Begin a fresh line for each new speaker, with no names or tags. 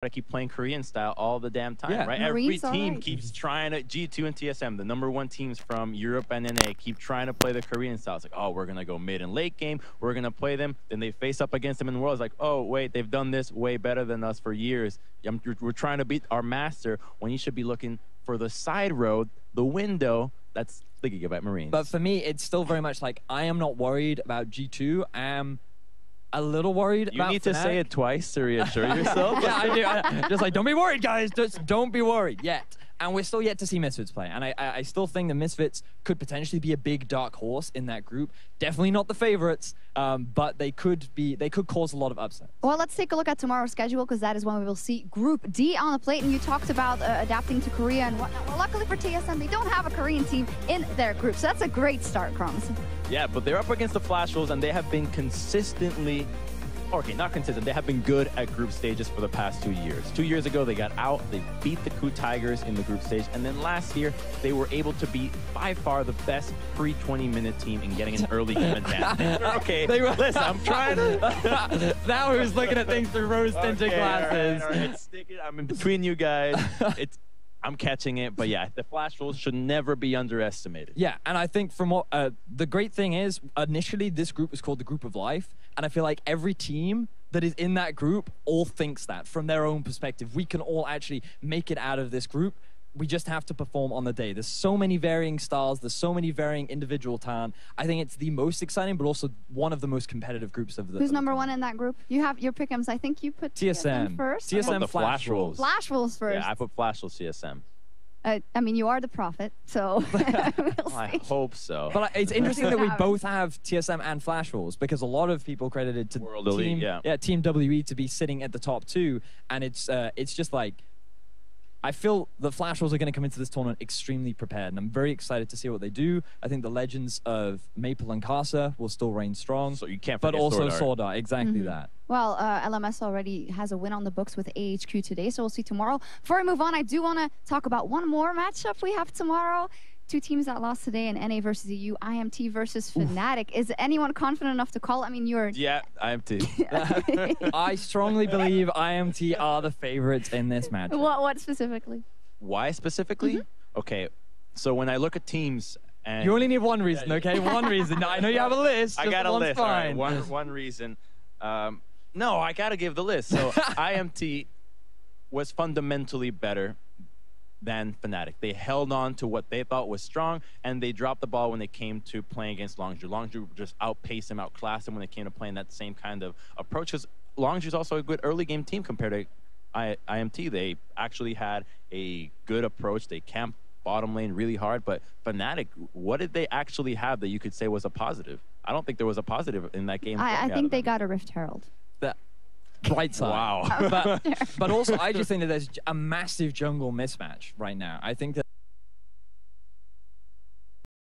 to keep playing Korean style all the damn time, right?
Marines,
Every team keeps trying to, G2 and TSM, the #1 teams from Europe and NA, keep trying to play the Korean style. It's like, oh, we're going to go mid and late game. We're going to play them. Then they face up against them in the world. It's like, oh, wait, they've done this way better than us for years. We're trying to beat our master when you should be looking for the side road, the window. That's the Gigabyte Marines.
But for me, it's still very much like, I am not worried about G2. I am a little worried about
You need to say it twice to reassure yourself.
Yeah, I do. Just like, don't be worried, guys. Just don't be worried yet. And we're still yet to see Misfits play. And I still think the Misfits could potentially be a big dark horse in that group. Definitely not the favorites, but they could cause a lot of upset.
Well, let's take a look at tomorrow's schedule, because that is when we will see Group D on the plate. And you talked about adapting to Korea and whatnot. Well, luckily for TSM, they don't have a Korean team in their group. So that's a great start, Crumbs.
Yeah, but they're up against the Flash Wolves, and they have been consistently, okay, not consistent, they have been good at group stages for the past 2 years. 2 years ago, they got out, they beat the KOO Tigers in the group stage, and then last year, they were able to beat, by far, the best pre-20-minute team in getting an early game advantage. Okay, listen, I'm trying to...
Now who's looking at things through rose-tinted glasses?
All right. I'm in between you guys. I'm catching it, but yeah, the Flash Wolves should never be underestimated.
Yeah, and I think from what the great thing is, initially this group was called the Group of Life, and I feel like every team that is in that group all thinks that from their own perspective. We can all actually make it out of this group. We just have to perform on the day. There's so many varying styles. There's so many varying individual talent. I think it's the most exciting, but also one of the most competitive groups of the.
Who's #1 in that group? You have your pick'ems. I think you put
TSM
first.
TSM,
the Flash Wolves.
Flash Wolves first.
Yeah, I put Flash Wolves TSM.
I mean, you are the prophet, so we'll
I hope so.
But it's interesting that we both have TSM and Flash Wolves, because a lot of people credited to
World Elite,
Team WE to be sitting at the top 2, and it's just like, I feel the Flash Wolves are going to come into this tournament extremely prepared, and I'm very excited to see what they do. I think the legends of Maple and Casa will still reign strong.
So you can't
but
forget
also
Sword Art.
exactly that.
Well, LMS already has a win on the books with AHQ today, so we'll see tomorrow. Before we move on, I do want to talk about one more matchup we have tomorrow. 2 teams that lost today in NA versus EU, IMT versus Fnatic. Is anyone confident enough to call? I mean, you're...
Yeah, IMT.
I strongly believe IMT are the favorites in this match.
What specifically?
Why specifically? Okay, so when I look at teams... And
you only need one reason, okay? One reason. I know you have a list.
I got a list.
Fine.
All right, one reason. No, I got to give the list. So IMT was fundamentally better than Fnatic. They held on to what they thought was strong, and they dropped the ball when they came to playing against Longzhu. Longzhu just outpaced them, outclassed them when they came to playing that same kind of approach, because Longzhu is also a good early game team compared to IMT. They actually had a good approach. They camped bottom lane really hard, but Fnatic, what did they actually have that you could say was a positive? I don't think there was a positive in that game.
I think they got a Rift Herald.
Bright side.
Wow.
But also, I just think that there's a massive jungle mismatch right now. I think that